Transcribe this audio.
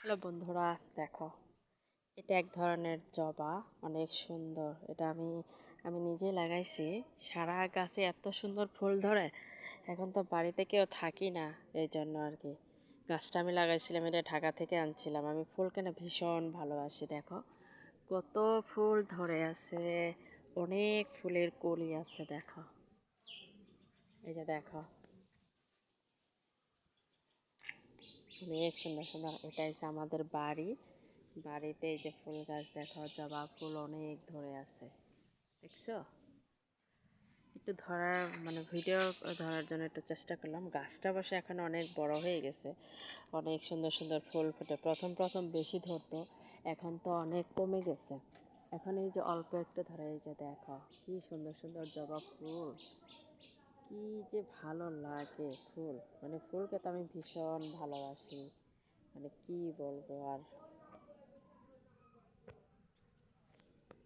Hello বন্ধুরা, দেখো, এটা এক ধরনের জবা। অনেক সুন্দর। এটা আমি নিজে লাগাইছি। সারা গাছে এত সুন্দর ফুল ধরে। এখন তো বাড়িতে কেউ থাকি না, এই জন্য আর কি। গাছটা আমি লাগাইছিলাম, এটা ঢাকা থেকে আনছিলাম। আমি ফুলকে না ভীষণ ভালোবাসি। দেখো কত ফুল ধরে আছে, অনেক ফুলের কলি আছে। দেখো, এই যে দেখো, অনেক সুন্দর সুন্দর। এটা হচ্ছে আমাদের বাড়িতে এই যে ফুল গাছ, দেখো জবা ফুল অনেক ধরে আছে, দেখছো? একটু ধরার ভিডিও ধরার জন্য একটু চেষ্টা করলাম। গাছটা অবশ্য এখন অনেক বড় হয়ে গেছে, অনেক সুন্দর সুন্দর ফুল ফুটে। প্রথম প্রথম বেশি ধরতো, এখন তো অনেক কমে গেছে। এখন এই যে অল্প একটু ধরে, এই যে দেখো কি সুন্দর সুন্দর জবা ফুল। কি যে ভালো লাগে ফুল, ফুলকে তো আমি ভীষণ ভালোবাসি। কি বলবো আর।